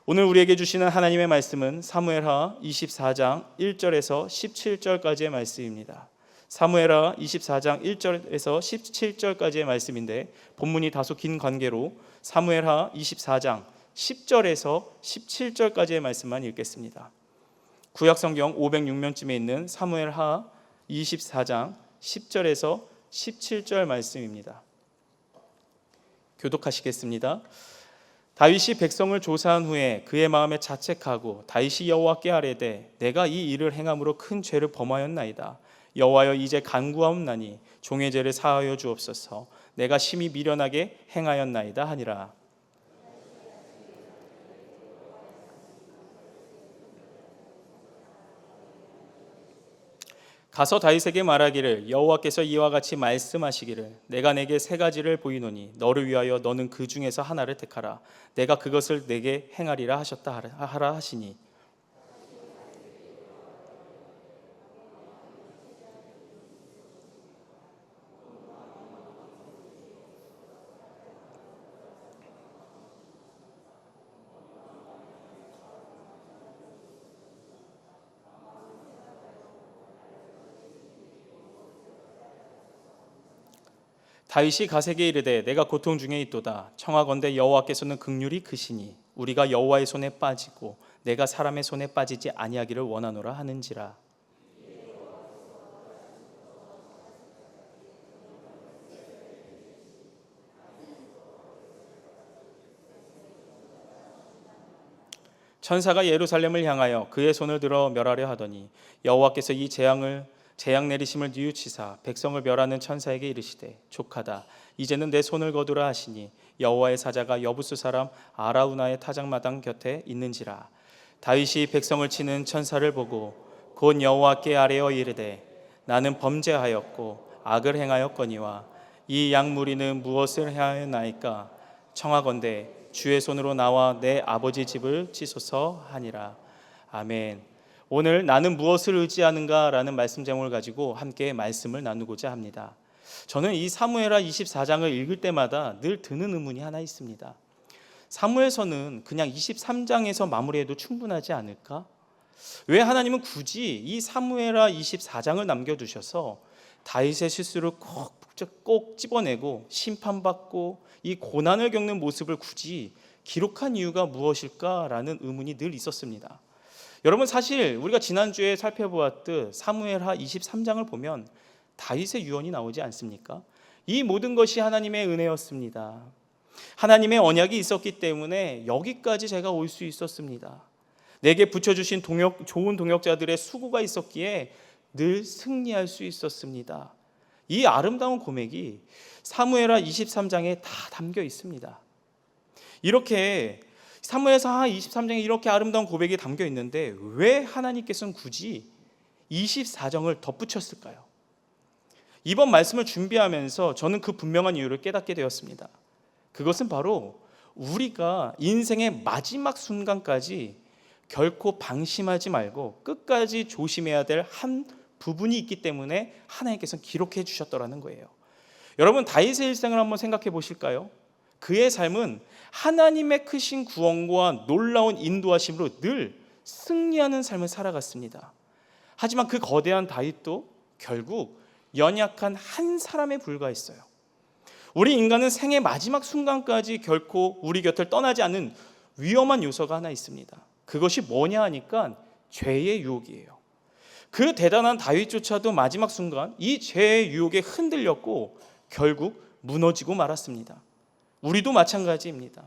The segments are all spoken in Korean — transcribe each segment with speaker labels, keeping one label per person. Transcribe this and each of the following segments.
Speaker 1: 오늘 우리에게 주시는 하나님의 말씀은 사무엘하 24장 1절에서 17절까지의 말씀입니다. 사무엘하 24장 1절에서 17절까지의 말씀인데 본문이 다소 긴 관계로 사무엘하 24장 10절에서 17절까지의 말씀만 읽겠습니다. 구약성경 506면쯤에 있는 사무엘하 24장 10절에서 17절 말씀입니다. 교독하시겠습니다. 다윗이 백성을 조사한 후에 그의 마음에 자책하고 다윗이 여호와께 아뢰되 내가 이 일을 행함으로 큰 죄를 범하였나이다. 여호와여 이제 간구하옵나니 종의 죄를 사하여 주옵소서. 내가 심히 미련하게 행하였나이다 하니라. 가서 다윗에게 말하기를 여호와께서 이와 같이 말씀하시기를 내가 내게 세 가지를 보이노니 너를 위하여 너는 그 중에서 하나를 택하라. 내가 그것을 내게 행하리라 하셨다 하라 하시니 다윗이 가세게 이르되 내가 고통 중에 있도다. 청하건대 여호와께서는 긍휼이 크시니 우리가 여호와의 손에 빠지고 내가 사람의 손에 빠지지 아니하기를 원하노라 하는지라. 천사가 예루살렘을 향하여 그의 손을 들어 멸하려 하더니 여호와께서 이 재앙 내리심을 뉘우치사 백성을 멸하는 천사에게 이르시되 족하다. 이제는 내 손을 거두라 하시니 여호와의 사자가 여부스 사람 아라우나의 타작마당 곁에 있는지라. 다윗이 백성을 치는 천사를 보고 곧 여호와께 아뢰어 이르되 나는 범죄하였고 악을 행하였거니와 이 양무리는 무엇을 행하였나이까. 청하건대 주의 손으로 나와 내 아버지 집을 치소서 하니라. 아멘. 오늘 나는 무엇을 의지하는가 라는 말씀 제목을 가지고 함께 말씀을 나누고자 합니다. 저는 이 사무엘하 24장을 읽을 때마다 늘 드는 의문이 하나 있습니다. 사무엘서는 그냥 23장에서 마무리해도 충분하지 않을까? 왜 하나님은 굳이 이 사무엘하 24장을 남겨두셔서 다윗의 실수를 꼭 집어내고 심판받고 이 고난을 겪는 모습을 굳이 기록한 이유가 무엇일까라는 의문이 늘 있었습니다. 여러분, 사실 우리가 지난주에 살펴보았듯 사무엘하 23장을 보면 다윗의 유언이 나오지 않습니까? 이 모든 것이 하나님의 은혜였습니다. 하나님의 언약이 있었기 때문에 여기까지 제가 올 수 있었습니다. 내게 붙여주신 좋은 동역자들의 수고가 있었기에 늘 승리할 수 있었습니다. 이 아름다운 고백이 사무엘하 23장에 다 담겨 있습니다. 이렇게 사무엘하 23장에 이렇게 아름다운 고백이 담겨 있는데 왜 하나님께서는 굳이 24장을 덧붙였을까요? 이번 말씀을 준비하면서 저는 그 분명한 이유를 깨닫게 되었습니다. 그것은 바로 우리가 인생의 마지막 순간까지 결코 방심하지 말고 끝까지 조심해야 될 한 부분이 있기 때문에 하나님께서는 기록해 주셨더라는 거예요. 여러분, 다윗의 일생을 한번 생각해 보실까요? 그의 삶은 하나님의 크신 구원과 놀라운 인도하심으로 늘 승리하는 삶을 살아갔습니다. 하지만 그 거대한 다윗도 결국 연약한 한 사람에 불과했어요. 우리 인간은 생의 마지막 순간까지 결코 우리 곁을 떠나지 않는 위험한 요소가 하나 있습니다. 그것이 뭐냐 하니까 죄의 유혹이에요. 그 대단한 다윗조차도 마지막 순간 이 죄의 유혹에 흔들렸고 결국 무너지고 말았습니다. 우리도 마찬가지입니다.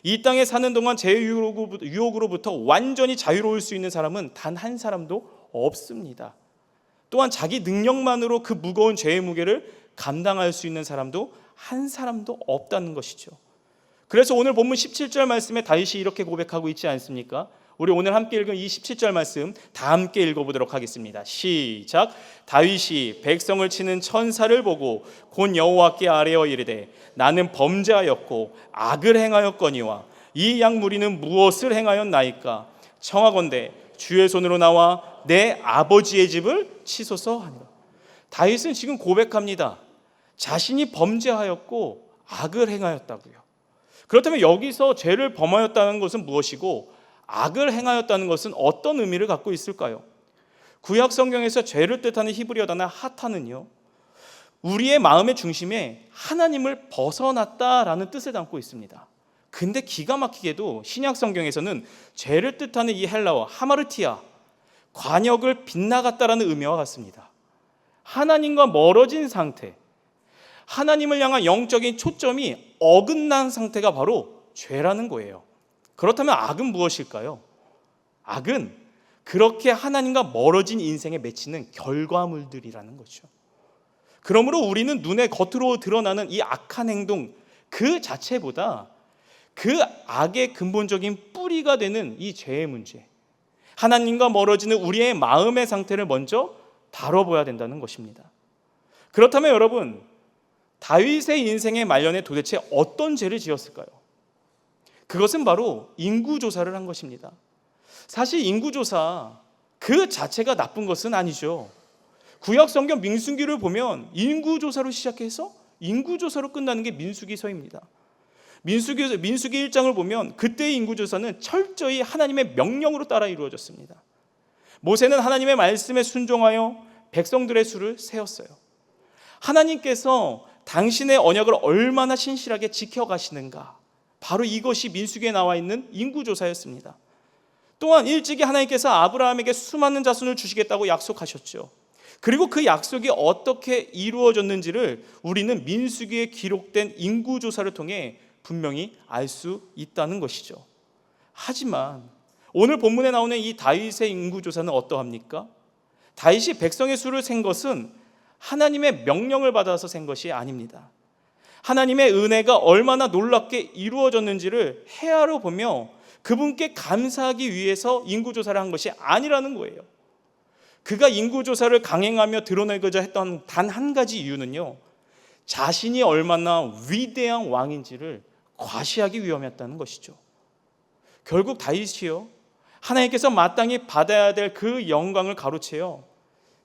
Speaker 1: 이 땅에 사는 동안 죄의 유혹으로부터 완전히 자유로울 수 있는 사람은 단 한 사람도 없습니다. 또한 자기 능력만으로 그 무거운 죄의 무게를 감당할 수 있는 사람도 한 사람도 없다는 것이죠. 그래서 오늘 본문 17절 말씀에 다윗이 이렇게 고백하고 있지 않습니까? 우리 오늘 함께 읽은 이 17절 말씀 다 함께 읽어보도록 하겠습니다. 시작. 다윗이 백성을 치는 천사를 보고 곧 여호와께 아뢰어 이르되 나는 범죄하였고 악을 행하였거니와 이 양 무리는 무엇을 행하였나이까. 청하건대 주의 손으로 나와 내 아버지의 집을 치소서 하니라. 다윗은 지금 고백합니다. 자신이 범죄하였고 악을 행하였다고요. 그렇다면 여기서 죄를 범하였다는 것은 무엇이고 악을 행하였다는 것은 어떤 의미를 갖고 있을까요? 구약 성경에서 죄를 뜻하는 히브리어 단어 하타는요, 우리의 마음의 중심에 하나님을 벗어났다라는 뜻을 담고 있습니다. 근데 기가 막히게도 신약 성경에서는 죄를 뜻하는 이 헬라어 하마르티아, 관역을 빗나갔다라는 의미와 같습니다. 하나님과 멀어진 상태, 하나님을 향한 영적인 초점이 어긋난 상태가 바로 죄라는 거예요. 그렇다면 악은 무엇일까요? 악은 그렇게 하나님과 멀어진 인생에 맺히는 결과물들이라는 거죠. 그러므로 우리는 눈에 겉으로 드러나는 이 악한 행동 그 자체보다 그 악의 근본적인 뿌리가 되는 이 죄의 문제, 하나님과 멀어지는 우리의 마음의 상태를 먼저 다뤄봐야 된다는 것입니다. 그렇다면 여러분, 다윗의 인생의 말년에 도대체 어떤 죄를 지었을까요? 그것은 바로 인구조사를 한 것입니다. 사실 인구조사 그 자체가 나쁜 것은 아니죠. 구약 성경 민수기를 보면 인구조사로 시작해서 인구조사로 끝나는 게 민수기서입니다. 민수기 1장을 보면 그때의 인구조사는 철저히 하나님의 명령으로 따라 이루어졌습니다. 모세는 하나님의 말씀에 순종하여 백성들의 수를 세었어요. 하나님께서 당신의 언약을 얼마나 신실하게 지켜가시는가, 바로 이것이 민수기에 나와 있는 인구조사였습니다. 또한 일찍이 하나님께서 아브라함에게 수많은 자손을 주시겠다고 약속하셨죠. 그리고 그 약속이 어떻게 이루어졌는지를 우리는 민수기에 기록된 인구조사를 통해 분명히 알 수 있다는 것이죠. 하지만 오늘 본문에 나오는 이 다윗의 인구조사는 어떠합니까? 다윗이 백성의 수를 센 것은 하나님의 명령을 받아서 센 것이 아닙니다. 하나님의 은혜가 얼마나 놀랍게 이루어졌는지를 헤아려 보며 그분께 감사하기 위해서 인구조사를 한 것이 아니라는 거예요. 그가 인구조사를 강행하며 드러내고자 했던 단 한 가지 이유는요, 자신이 얼마나 위대한 왕인지를 과시하기 위함이었다는 것이죠. 결국 다윗이요, 하나님께서 마땅히 받아야 될 그 영광을 가로채어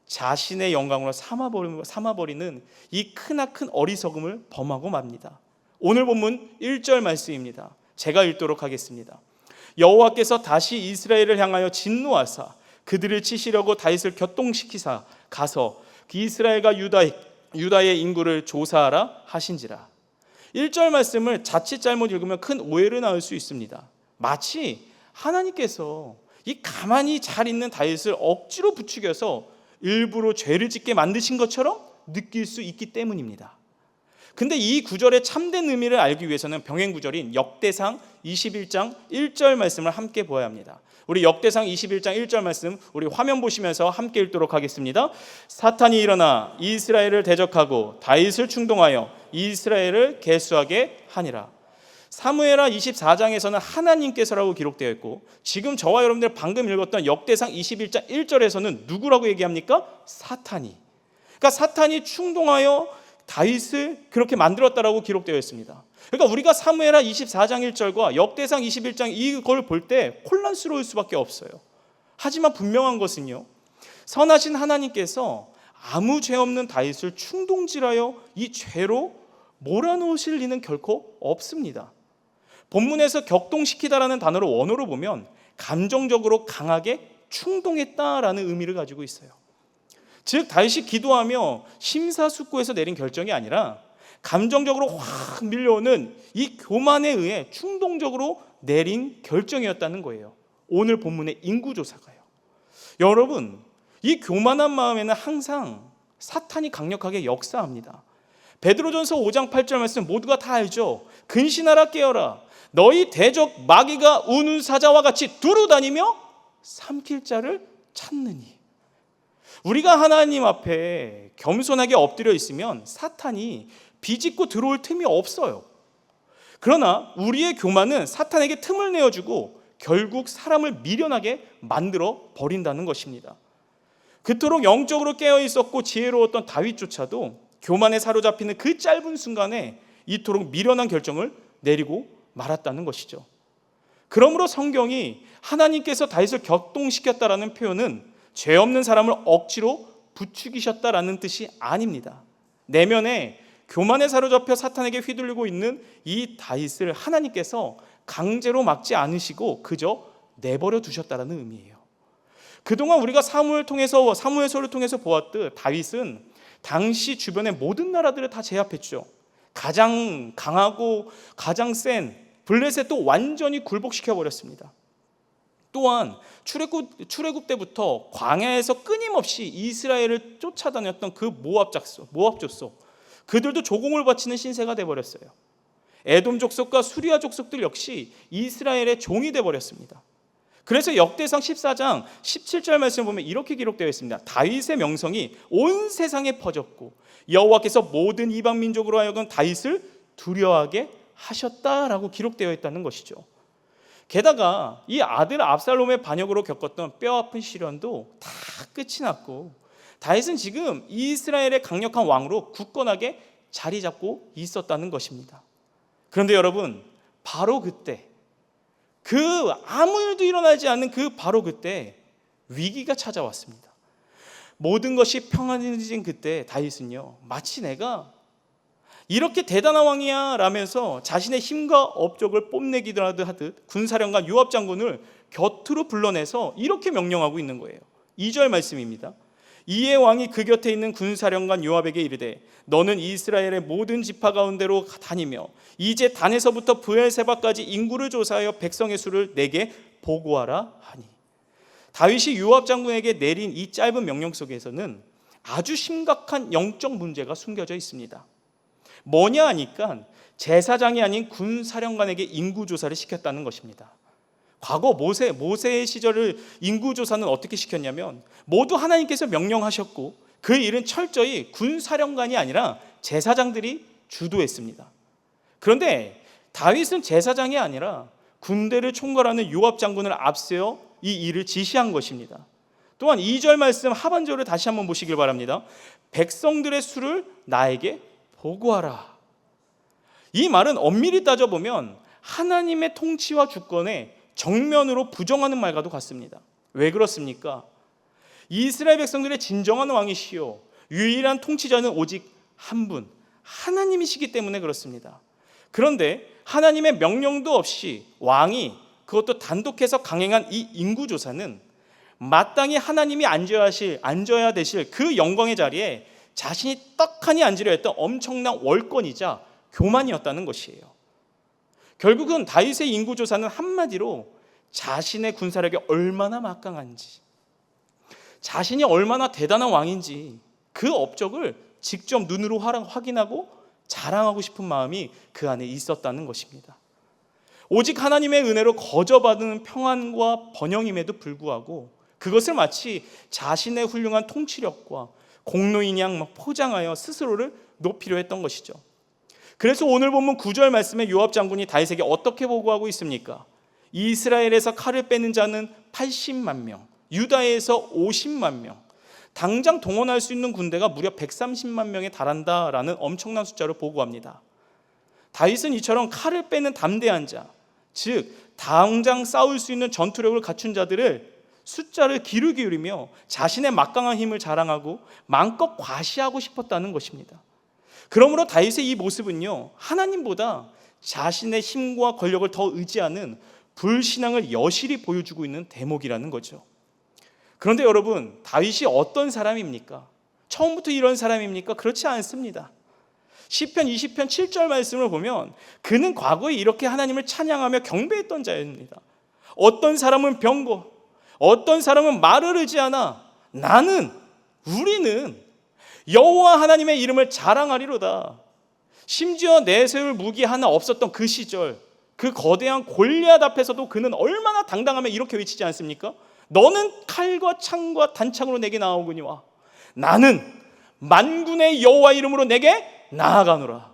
Speaker 1: 자신의 영광으로 삼아버리는 이 크나큰 어리석음을 범하고 맙니다. 오늘 본문 1절 말씀입니다. 제가 읽도록 하겠습니다. 여호와께서 다시 이스라엘을 향하여 진노하사 그들을 치시려고 다윗을 격동시키사 가서 이스라엘과 유다의 인구를 조사하라 하신지라. 1절 말씀을 자칫 잘못 읽으면 큰 오해를 낳을 수 있습니다. 마치 하나님께서 이 가만히 잘 있는 다윗을 억지로 부추겨서 일부러 죄를 짓게 만드신 것처럼 느낄 수 있기 때문입니다. 근데 이 구절의 참된 의미를 알기 위해서는 병행 구절인 역대상 21장 1절 말씀을 함께 보아야 합니다. 우리 역대상 21장 1절 말씀 우리 화면 보시면서 함께 읽도록 하겠습니다. 사탄이 일어나 이스라엘을 대적하고 다윗을 충동하여 이스라엘을 계수하게 하니라. 사무엘하 24장에서는 하나님께서라고 기록되어 있고, 지금 저와 여러분들 방금 읽었던 역대상 21장 1절에서는 누구라고 얘기합니까? 사탄이. 그러니까 사탄이 충동하여 다윗을 그렇게 만들었다라고 기록되어 있습니다. 그러니까 우리가 사무엘하 24장 1절과 역대상 21장 이걸 볼 때 혼란스러울 수밖에 없어요. 하지만 분명한 것은요, 선하신 하나님께서 아무 죄 없는 다윗을 충동질하여 이 죄로 몰아넣으실 리는 결코 없습니다. 본문에서 격동시키다라는 단어를 원어로 보면 감정적으로 강하게 충동했다라는 의미를 가지고 있어요. 즉 다윗이 기도하며 심사숙고해서 내린 결정이 아니라 감정적으로 확 밀려오는 이 교만에 의해 충동적으로 내린 결정이었다는 거예요. 오늘 본문의 인구조사가요. 여러분, 이 교만한 마음에는 항상 사탄이 강력하게 역사합니다. 베드로전서 5장 8절 말씀 모두가 다 알죠. 근신하라 깨어라. 너희 대적 마귀가 우는 사자와 같이 두루다니며 삼킬 자를 찾느니. 우리가 하나님 앞에 겸손하게 엎드려 있으면 사탄이 비집고 들어올 틈이 없어요. 그러나 우리의 교만은 사탄에게 틈을 내어주고 결국 사람을 미련하게 만들어 버린다는 것입니다. 그토록 영적으로 깨어 있었고 지혜로웠던 다윗조차도 교만에 사로잡히는 그 짧은 순간에 이토록 미련한 결정을 내리고 말았다는 것이죠. 그러므로 성경이 하나님께서 다윗을 격동시켰다라는 표현은 죄 없는 사람을 억지로 부추기셨다라는 뜻이 아닙니다. 내면에 교만에 사로잡혀 사탄에게 휘둘리고 있는 이 다윗을 하나님께서 강제로 막지 않으시고 그저 내버려 두셨다는 의미예요. 그동안 우리가 사무엘서를 통해서 보았듯 다윗은 당시 주변의 모든 나라들을 다 제압했죠. 가장 강하고 가장 센 블레셋도 완전히 굴복시켜 버렸습니다. 또한 출애굽 때부터 광야에서 끊임없이 이스라엘을 쫓아다녔던 그 모압 족속, 그들도 조공을 바치는 신세가 되어버렸어요. 에돔 족속과 수리아 족속들 역시 이스라엘의 종이 되어버렸습니다. 그래서 역대상 14장 17절 말씀을 보면 이렇게 기록되어 있습니다. 다윗의 명성이 온 세상에 퍼졌고 여호와께서 모든 이방 민족으로 하여금 다윗을 두려워하게 하셨다라고 기록되어 있다는 것이죠. 게다가 이 아들 압살롬의 반역으로 겪었던 뼈아픈 시련도 다 끝이 났고 다윗은 지금 이스라엘의 강력한 왕으로 굳건하게 자리 잡고 있었다는 것입니다. 그런데 여러분, 바로 그때 아무 일도 일어나지 않는 바로 그때 위기가 찾아왔습니다. 모든 것이 평안해진 그때 다윗은요, 마치 내가 이렇게 대단한 왕이야 라면서 자신의 힘과 업적을 뽐내기도 하듯 군사령관 요압 장군을 곁으로 불러내서 이렇게 명령하고 있는 거예요. 2절 말씀입니다. 이에 왕이 그 곁에 있는 군사령관 요압에게 이르되 너는 이스라엘의 모든 지파 가운데로 다니며 이제 단에서부터 브엘세바까지 인구를 조사하여 백성의 수를 내게 보고하라 하니. 다윗이 요압 장군에게 내린 이 짧은 명령 속에서는 아주 심각한 영적 문제가 숨겨져 있습니다. 뭐냐 하니까 제사장이 아닌 군사령관에게 인구조사를 시켰다는 것입니다. 과거 모세의 시절을 인구조사는 어떻게 시켰냐면 모두 하나님께서 명령하셨고 그 일은 철저히 군사령관이 아니라 제사장들이 주도했습니다. 그런데 다윗은 제사장이 아니라 군대를 총괄하는 요압 장군을 앞세워 이 일을 지시한 것입니다. 또한 2절 말씀 하반절을 다시 한번 보시길 바랍니다. 백성들의 수를 나에게 보고하라. 이 말은 엄밀히 따져보면 하나님의 통치와 주권에 정면으로 부정하는 말과도 같습니다. 왜 그렇습니까? 이스라엘 백성들의 진정한 왕이시요 유일한 통치자는 오직 한 분, 하나님이시기 때문에 그렇습니다. 그런데 하나님의 명령도 없이 왕이 그것도 단독해서 강행한 이 인구조사는 마땅히 하나님이 앉아야 되실 그 영광의 자리에 자신이 떡하니 앉으려 했던 엄청난 월권이자 교만이었다는 것이에요. 결국은 다윗의 인구조사는 한마디로 자신의 군사력이 얼마나 막강한지, 자신이 얼마나 대단한 왕인지 그 업적을 직접 눈으로 확인하고 자랑하고 싶은 마음이 그 안에 있었다는 것입니다. 오직 하나님의 은혜로 거저받은 평안과 번영임에도 불구하고 그것을 마치 자신의 훌륭한 통치력과 공로인 양 포장하여 스스로를 높이려 했던 것이죠. 그래서 오늘 본문 9절 말씀에 요압 장군이 다윗에게 어떻게 보고하고 있습니까? 이스라엘에서 칼을 빼는 자는 80만 명, 유다에서 50만 명, 당장 동원할 수 있는 군대가 무려 130만 명에 달한다라는 엄청난 숫자를 보고합니다. 다윗은 이처럼 칼을 빼는 담대한 자, 즉 당장 싸울 수 있는 전투력을 갖춘 자들을 숫자를 귀를 기울이며 자신의 막강한 힘을 자랑하고 마음껏 과시하고 싶었다는 것입니다. 그러므로 다윗의 이 모습은요, 하나님보다 자신의 힘과 권력을 더 의지하는 불신앙을 여실히 보여주고 있는 대목이라는 거죠. 그런데 여러분, 다윗이 어떤 사람입니까? 처음부터 이런 사람입니까? 그렇지 않습니다. 시편 20편 7절 말씀을 보면 그는 과거에 이렇게 하나님을 찬양하며 경배했던 자입니다. 어떤 사람은 병거, 어떤 사람은 말을 의지하나 우리는 여호와 하나님의 이름을 자랑하리로다. 심지어 내세울 무기 하나 없었던 그 시절, 그 거대한 골리앗 앞에서도 그는 얼마나 당당하며 이렇게 외치지 않습니까? 너는 칼과 창과 단창으로 내게 나오거니와 나는 만군의 여호와 이름으로 내게 나아가노라.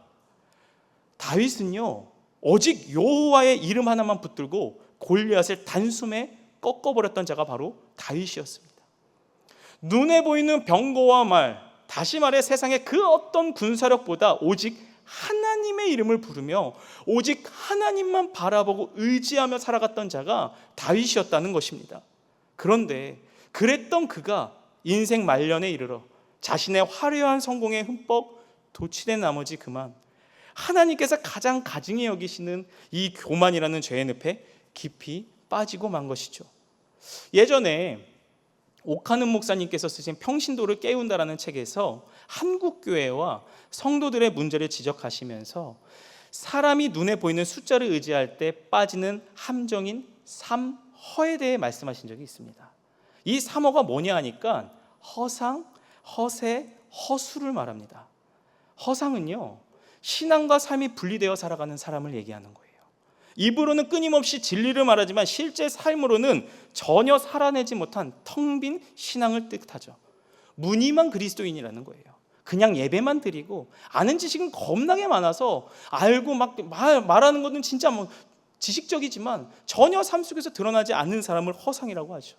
Speaker 1: 다윗은요, 오직 여호와의 이름 하나만 붙들고 골리앗을 단숨에 꺾어버렸던 자가 바로 다윗이었습니다. 눈에 보이는 병거와 말, 다시 말해 세상의 그 어떤 군사력보다 오직 하나님의 이름을 부르며 오직 하나님만 바라보고 의지하며 살아갔던 자가 다윗이었다는 것입니다. 그런데 그랬던 그가 인생 말년에 이르러 자신의 화려한 성공에 흠뻑 도취된 나머지 그만 하나님께서 가장 가증히 여기시는 이 교만이라는 죄의 늪에 깊이 빠지고 만 것이죠. 예전에 옥하는 목사님께서 쓰신 평신도를 깨운다라는 책에서 한국교회와 성도들의 문제를 지적하시면서 사람이 눈에 보이는 숫자를 의지할 때 빠지는 함정인 삼허에 대해 말씀하신 적이 있습니다. 이 삼허가 뭐냐 하니까 허상, 허세, 허수를 말합니다. 허상은요, 신앙과 삶이 분리되어 살아가는 사람을 얘기하는 거예요. 입으로는 끊임없이 진리를 말하지만 실제 삶으로는 전혀 살아내지 못한 텅 빈 신앙을 뜻하죠. 무늬만 그리스도인이라는 거예요. 그냥 예배만 드리고 아는 지식은 겁나게 많아서 알고 막 말하는 것은 진짜 뭐 지식적이지만 전혀 삶 속에서 드러나지 않는 사람을 허상이라고 하죠.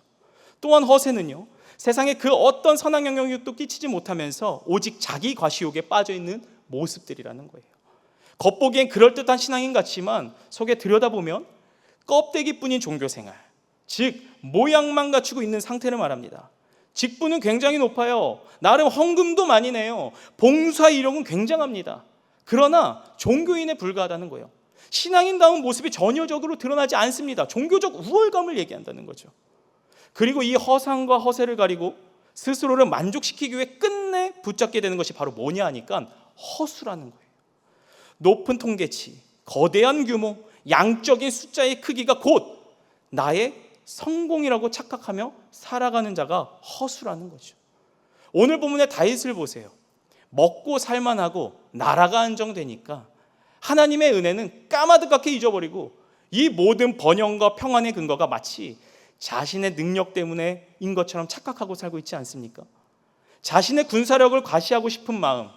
Speaker 1: 또한 허세는요, 세상에 그 어떤 선한 영향력도 끼치지 못하면서 오직 자기 과시욕에 빠져있는 모습들이라는 거예요. 겉보기엔 그럴듯한 신앙인 같지만 속에 들여다보면 껍데기뿐인 종교생활, 즉 모양만 갖추고 있는 상태를 말합니다. 직분은 굉장히 높아요. 나름 헌금도 많이 내요. 봉사 이력은 굉장합니다. 그러나 종교인에 불과하다는 거예요. 신앙인다운 모습이 전혀적으로 드러나지 않습니다. 종교적 우월감을 얘기한다는 거죠. 그리고 이 허상과 허세를 가리고 스스로를 만족시키기 위해 끝내 붙잡게 되는 것이 바로 뭐냐 하니까 허수라는 거예요. 높은 통계치, 거대한 규모, 양적인 숫자의 크기가 곧 나의 성공이라고 착각하며 살아가는 자가 허수라는 거죠. 오늘 본문의 다윗을 보세요. 먹고 살만하고 나라가 안정되니까 하나님의 은혜는 까마득하게 잊어버리고 이 모든 번영과 평안의 근거가 마치 자신의 능력 때문에인 것처럼 착각하고 살고 있지 않습니까? 자신의 군사력을 과시하고 싶은 마음,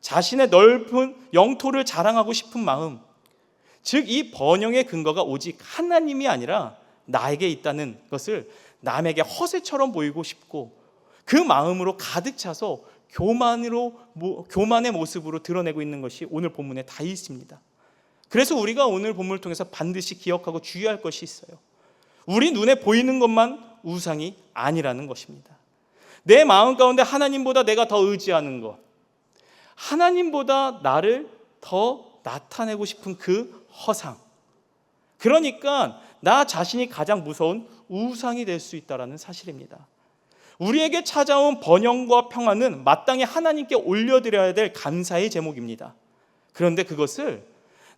Speaker 1: 자신의 넓은 영토를 자랑하고 싶은 마음, 즉 이 번영의 근거가 오직 하나님이 아니라 나에게 있다는 것을 남에게 허세처럼 보이고 싶고 그 마음으로 가득 차서 교만의 모습으로 드러내고 있는 것이 오늘 본문의 다윗입니다. 그래서 우리가 오늘 본문을 통해서 반드시 기억하고 주의할 것이 있어요. 우리 눈에 보이는 것만 우상이 아니라는 것입니다. 내 마음 가운데 하나님보다 내가 더 의지하는 것, 하나님보다 나를 더 나타내고 싶은 그 허상, 그러니까 나 자신이 가장 무서운 우상이 될 수 있다는 사실입니다. 우리에게 찾아온 번영과 평안은 마땅히 하나님께 올려드려야 될 감사의 제목입니다. 그런데 그것을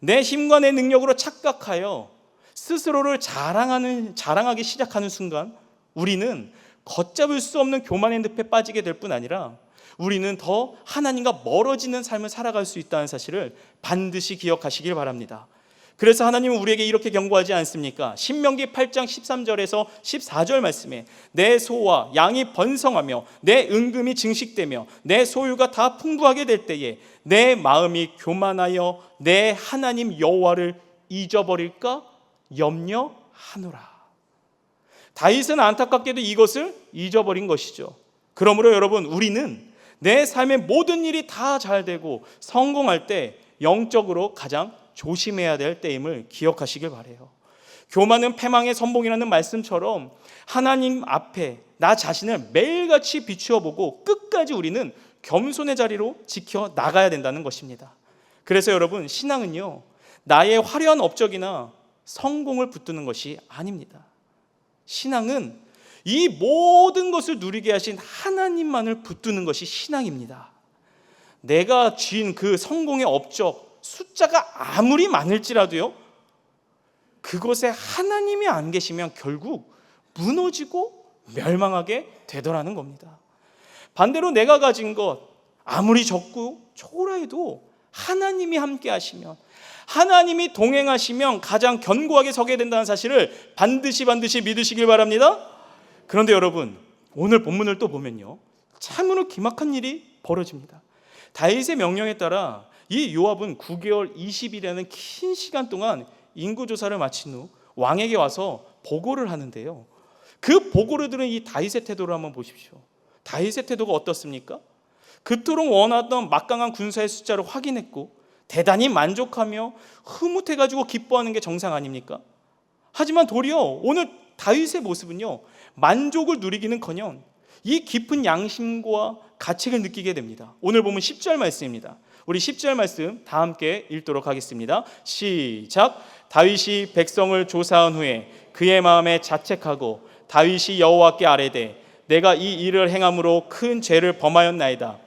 Speaker 1: 내 힘과 내 능력으로 착각하여 스스로를 자랑하기 시작하는 순간 우리는 걷잡을 수 없는 교만의 늪에 빠지게 될 뿐 아니라 우리는 더 하나님과 멀어지는 삶을 살아갈 수 있다는 사실을 반드시 기억하시길 바랍니다. 그래서 하나님은 우리에게 이렇게 경고하지 않습니까? 신명기 8장 13절에서 14절 말씀에 내 소와 양이 번성하며 내 은금이 증식되며 내 소유가 다 풍부하게 될 때에 내 마음이 교만하여 내 하나님 여호와를 잊어버릴까 염려하노라. 다윗은 안타깝게도 이것을 잊어버린 것이죠. 그러므로 여러분, 우리는 내 삶의 모든 일이 다 잘 되고 성공할 때 영적으로 가장 조심해야 될 때임을 기억하시길 바라요. 교만은 패망의 선봉이라는 말씀처럼 하나님 앞에 나 자신을 매일같이 비추어 보고 끝까지 우리는 겸손의 자리로 지켜 나가야 된다는 것입니다. 그래서 여러분, 신앙은요, 나의 화려한 업적이나 성공을 붙드는 것이 아닙니다. 신앙은 이 모든 것을 누리게 하신 하나님만을 붙드는 것이 신앙입니다. 내가 쥔 그 성공의 업적, 숫자가 아무리 많을지라도요, 그곳에 하나님이 안 계시면 결국 무너지고 멸망하게 되더라는 겁니다. 반대로 내가 가진 것 아무리 적고 초라해도 하나님이 함께 하시면, 하나님이 동행하시면 가장 견고하게 서게 된다는 사실을 반드시 믿으시길 바랍니다. 그런데 여러분, 오늘 본문을 또 보면요, 참으로 기막한 일이 벌어집니다. 다윗의 명령에 따라 이 요압은 9개월 20일이라는 긴 시간 동안 인구조사를 마친 후 왕에게 와서 보고를 하는데요, 그 보고를 들은 이 다윗의 태도를 한번 보십시오. 다윗의 태도가 어떻습니까? 그토록 원하던 막강한 군사의 숫자를 확인했고 대단히 만족하며 흐뭇해가지고 기뻐하는 게 정상 아닙니까? 하지만 도리어 오늘 다윗의 모습은요, 만족을 누리기는커녕 이 깊은 양심과 가책을 느끼게 됩니다. 오늘 보면 10절 말씀입니다. 우리 10절 말씀 다 함께 읽도록 하겠습니다. 시작. 다윗이 백성을 조사한 후에 그의 마음에 자책하고 다윗이 여호와께 아뢰되 내가 이 일을 행함으로 큰 죄를 범하였나이다.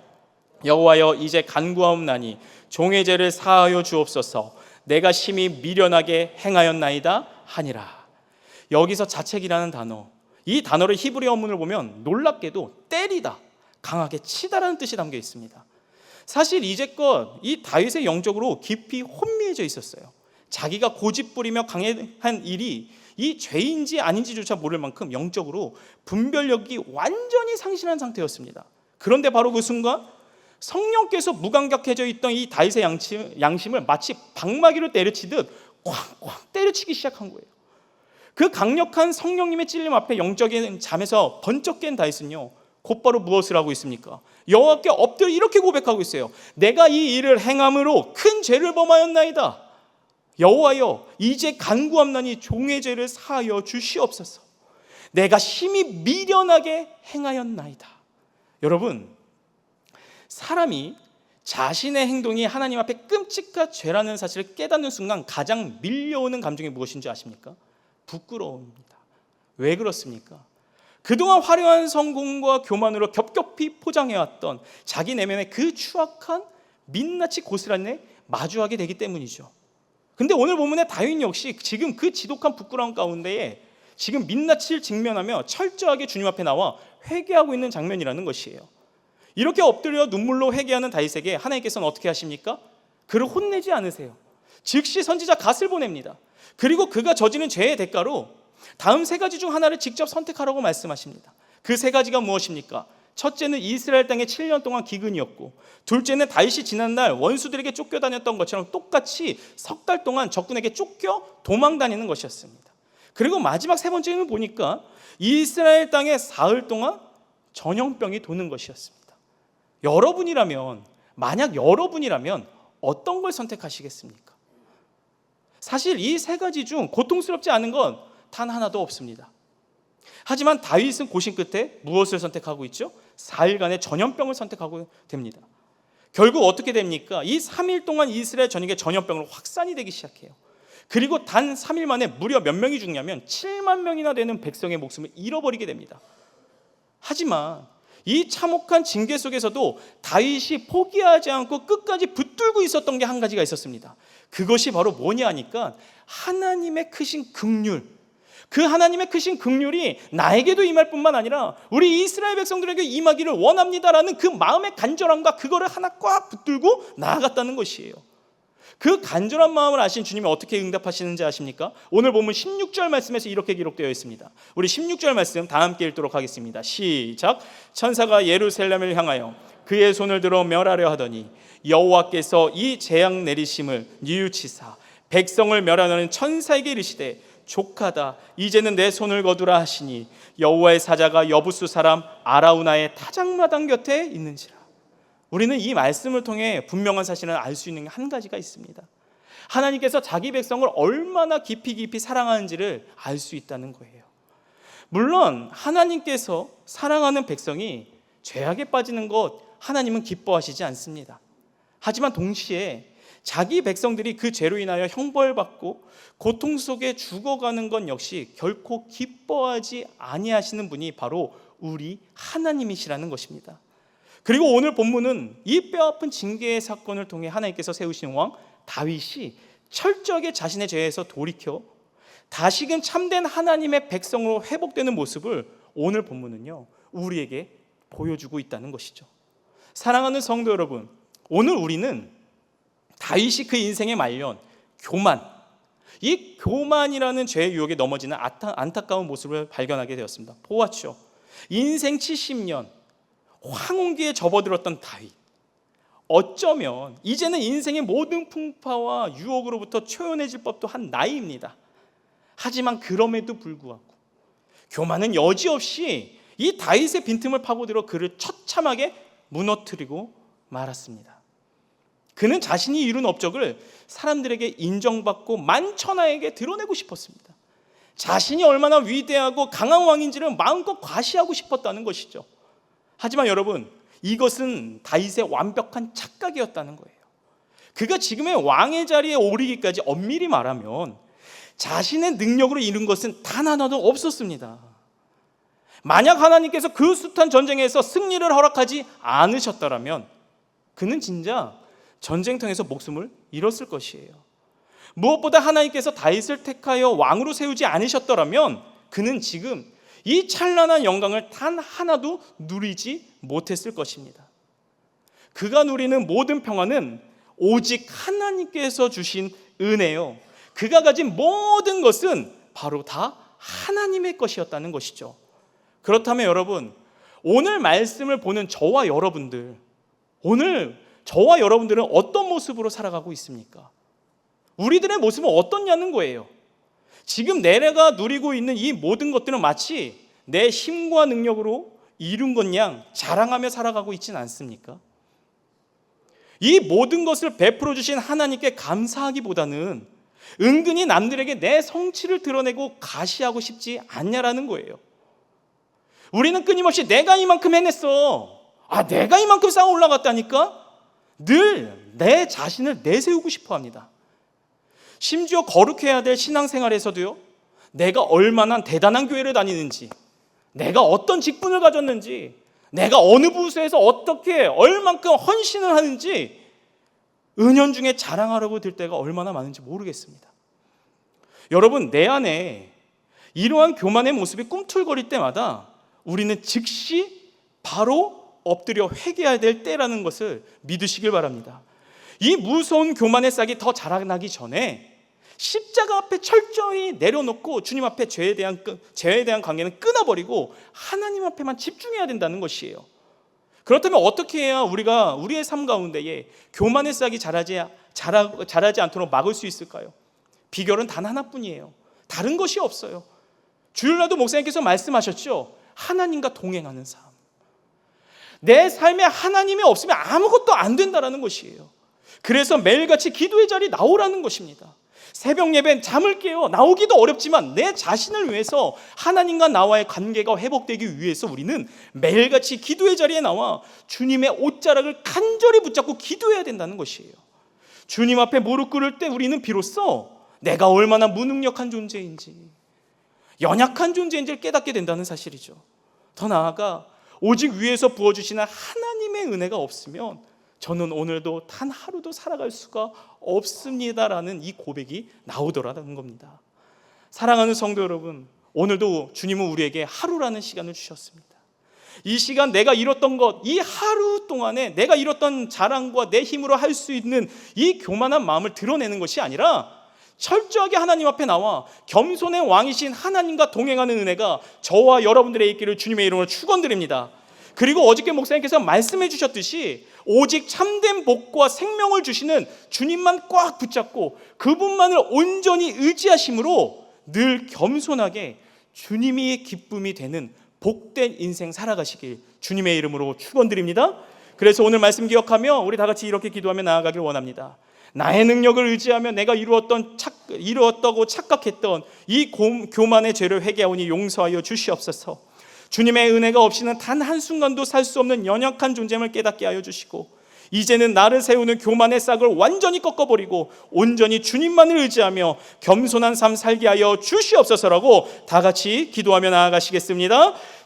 Speaker 1: 여호와여 이제 간구하옵나니 종의 죄를 사하여 주옵소서. 내가 심히 미련하게 행하였나이다 하니라. 여기서 자책이라는 단어, 이 단어를 히브리 원문을 보면 놀랍게도 때리다, 강하게 치다라는 뜻이 담겨 있습니다. 사실 이제껏 이 다윗의 영적으로 깊이 혼미해져 있었어요. 자기가 고집부리며 강한 일이 이 죄인지 아닌지조차 모를 만큼 영적으로 분별력이 완전히 상실한 상태였습니다. 그런데 바로 그 순간 성령께서 무감각해져 있던 이 다윗의 양심을 마치 방마귀로 때려치듯 꽉꽉 때려치기 시작한 거예요. 그 강력한 성령님의 찔림 앞에 영적인 잠에서 번쩍 깬 다윗은요, 곧바로 무엇을 하고 있습니까? 여호와께 엎드려 이렇게 고백하고 있어요. 내가 이 일을 행함으로 큰 죄를 범하였나이다. 여호와여 이제 간구함나니 종의 죄를 사하여 주시옵소서. 내가 심히 미련하게 행하였나이다. 여러분, 사람이 자신의 행동이 하나님 앞에 끔찍한 죄라는 사실을 깨닫는 순간 가장 밀려오는 감정이 무엇인지 아십니까? 부끄러움입니다. 왜 그렇습니까? 그동안 화려한 성공과 교만으로 겹겹이 포장해왔던 자기 내면의 그 추악한 민낯이 고스란히 마주하게 되기 때문이죠. 근데 오늘 본문의 다윗 역시 지금 그 지독한 부끄러움 가운데에 지금 민낯을 직면하며 철저하게 주님 앞에 나와 회개하고 있는 장면이라는 것이에요. 이렇게 엎드려 눈물로 회개하는 다윗에게 하나님께서는 어떻게 하십니까? 그를 혼내지 않으세요. 즉시 선지자 갓을 보냅니다. 그리고 그가 저지른 죄의 대가로 다음 세 가지 중 하나를 직접 선택하라고 말씀하십니다. 그 세 가지가 무엇입니까? 첫째는 이스라엘 땅에 7년 동안 기근이었고, 둘째는 다윗이 지난날 원수들에게 쫓겨다녔던 것처럼 똑같이 석 달 동안 적군에게 쫓겨 도망다니는 것이었습니다. 그리고 마지막 세 번째는 보니까 이스라엘 땅에 사흘 동안 전염병이 도는 것이었습니다. 만약 여러분이라면 어떤 걸 선택하시겠습니까? 사실 이 세 가지 중 고통스럽지 않은 건 단 하나도 없습니다. 하지만 다윗은 고심 끝에 무엇을 선택하고 있죠? 4일간의 전염병을 선택하고 됩니다. 결국 어떻게 됩니까? 이 3일 동안 이스라엘 전역에 전염병으로 확산이 되기 시작해요. 그리고 단 3일 만에 무려 몇 명이 죽냐면 7만 명이나 되는 백성의 목숨을 잃어버리게 됩니다. 하지만 이 참혹한 징계 속에서도 다윗이 포기하지 않고 끝까지 붙들고 있었던 게 한 가지가 있었습니다. 그것이 바로 뭐냐 하니까 하나님의 크신 긍휼, 그 하나님의 크신 긍휼이 나에게도 임할 뿐만 아니라 우리 이스라엘 백성들에게 임하기를 원합니다라는 그 마음의 간절함과 그거를 하나 꽉 붙들고 나아갔다는 것이에요. 그 간절한 마음을 아신 주님이 어떻게 응답하시는지 아십니까? 오늘 보면 16절 말씀에서 이렇게 기록되어 있습니다. 우리 16절 말씀 다 함께 읽도록 하겠습니다. 시작. 천사가 예루살렘을 향하여 그의 손을 들어 멸하려 하더니 여호와께서 이 재앙 내리심을 뉘우치사 백성을 멸하는 천사에게 이르시되 족하다 이제는 내 손을 거두라 하시니 여호와의 사자가 여부수 사람 아라우나의 타작마당 곁에 있는지라. 우리는 이 말씀을 통해 분명한 사실을 알 수 있는 한 가지가 있습니다. 하나님께서 자기 백성을 얼마나 깊이 사랑하는지를 알 수 있다는 거예요. 물론 하나님께서 사랑하는 백성이 죄악에 빠지는 것 하나님은 기뻐하시지 않습니다. 하지만 동시에 자기 백성들이 그 죄로 인하여 형벌받고 고통 속에 죽어가는 건 역시 결코 기뻐하지 아니하시는 분이 바로 우리 하나님이시라는 것입니다. 그리고 오늘 본문은 이 뼈아픈 징계의 사건을 통해 하나님께서 세우신 왕 다윗이 철저하게 자신의 죄에서 돌이켜 다시금 참된 하나님의 백성으로 회복되는 모습을 오늘 본문은요 우리에게 보여주고 있다는 것이죠. 사랑하는 성도 여러분, 오늘 우리는 다윗이 그 인생의 말년 교만, 이 교만이라는 죄의 유혹에 넘어지는 안타까운 모습을 발견하게 되었습니다. 보았죠. 인생 70년 황혼기에 접어들었던 다윗, 어쩌면 이제는 인생의 모든 풍파와 유혹으로부터 초연해질 법도 한 나이입니다. 하지만 그럼에도 불구하고 교만은 여지없이 이 다윗의 빈틈을 파고들어 그를 처참하게 무너뜨리고 말았습니다. 그는 자신이 이룬 업적을 사람들에게 인정받고 만천하에게 드러내고 싶었습니다. 자신이 얼마나 위대하고 강한 왕인지를 마음껏 과시하고 싶었다는 것이죠. 하지만 여러분, 이것은 다윗의 완벽한 착각이었다는 거예요. 그가 지금의 왕의 자리에 오르기까지 엄밀히 말하면 자신의 능력으로 이룬 것은 단 하나도 없었습니다. 만약 하나님께서 그 숱한 전쟁에서 승리를 허락하지 않으셨더라면 그는 진짜 전쟁터에서 목숨을 잃었을 것이에요. 무엇보다 하나님께서 다윗을 택하여 왕으로 세우지 않으셨더라면 그는 지금 이 찬란한 영광을 단 하나도 누리지 못했을 것입니다. 그가 누리는 모든 평화는 오직 하나님께서 주신 은혜요, 그가 가진 모든 것은 바로 다 하나님의 것이었다는 것이죠. 그렇다면 여러분, 오늘 말씀을 보는 저와 여러분들, 오늘 저와 여러분들은 어떤 모습으로 살아가고 있습니까? 우리들의 모습은 어떻냐는 거예요. 지금 내가 누리고 있는 이 모든 것들은 마치 내 힘과 능력으로 이룬 것 양 자랑하며 살아가고 있지는 않습니까? 이 모든 것을 베풀어 주신 하나님께 감사하기보다는 은근히 남들에게 내 성취를 드러내고 가시하고 싶지 않냐라는 거예요. 우리는 끊임없이 내가 이만큼 해냈어, 내가 이만큼 쌓아 올라갔다니까, 늘 내 자신을 내세우고 싶어 합니다. 심지어 거룩해야 될 신앙생활에서도요, 내가 얼마나 대단한 교회를 다니는지, 내가 어떤 직분을 가졌는지, 내가 어느 부서에서 어떻게 얼만큼 헌신을 하는지 은연중에 자랑하려고 들 때가 얼마나 많은지 모르겠습니다. 여러분, 내 안에 이러한 교만의 모습이 꿈틀거릴 때마다 우리는 즉시 바로 엎드려 회개해야 될 때라는 것을 믿으시길 바랍니다. 이 무서운 교만의 싹이 더 자라나기 전에 십자가 앞에 철저히 내려놓고 주님 앞에 죄에 대한 관계는 끊어버리고 하나님 앞에만 집중해야 된다는 것이에요. 그렇다면 어떻게 해야 우리가 우리의 삶 가운데에 교만의 싹이 자라지 않도록 막을 수 있을까요? 비결은 단 하나뿐이에요. 다른 것이 없어요. 주일날도 목사님께서 말씀하셨죠. 하나님과 동행하는 삶. 내 삶에 하나님이 없으면 아무것도 안 된다는 것이에요. 그래서 매일같이 기도의 자리에 나오라는 것입니다. 새벽 예배는 잠을 깨어 나오기도 어렵지만 내 자신을 위해서, 하나님과 나와의 관계가 회복되기 위해서 우리는 매일같이 기도의 자리에 나와 주님의 옷자락을 간절히 붙잡고 기도해야 된다는 것이에요. 주님 앞에 무릎 꿇을 때 우리는 비로소 내가 얼마나 무능력한 존재인지, 연약한 존재인지를 깨닫게 된다는 사실이죠. 더 나아가 오직 위에서 부어주시는 하나님의 은혜가 없으면 저는 오늘도 단 하루도 살아갈 수가 없습니다라는 이 고백이 나오더라는 겁니다. 사랑하는 성도 여러분, 오늘도 주님은 우리에게 하루라는 시간을 주셨습니다. 이 시간 내가 잃었던 것, 이 하루 동안에 내가 잃었던 자랑과 내 힘으로 할 수 있는 이 교만한 마음을 드러내는 것이 아니라 철저하게 하나님 앞에 나와 겸손의 왕이신 하나님과 동행하는 은혜가 저와 여러분들의 있기를 주님의 이름으로 축원드립니다. 그리고 어저께 목사님께서 말씀해 주셨듯이 오직 참된 복과 생명을 주시는 주님만 꽉 붙잡고 그분만을 온전히 의지하심으로 늘 겸손하게 주님이 기쁨이 되는 복된 인생 살아가시길 주님의 이름으로 축원드립니다. 그래서 오늘 말씀 기억하며 우리 다 같이 이렇게 기도하며 나아가길 원합니다. 나의 능력을 의지하며 내가 이루었다고 착각했던 이 교만의 죄를 회개하오니 용서하여 주시옵소서. 주님의 은혜가 없이는 단 한순간도 살 수 없는 연약한 존재임을 깨닫게 하여 주시고, 이제는 나를 세우는 교만의 싹을 완전히 꺾어버리고 온전히 주님만을 의지하며 겸손한 삶 살게 하여 주시옵소서라고 다 같이 기도하며 나아가시겠습니다.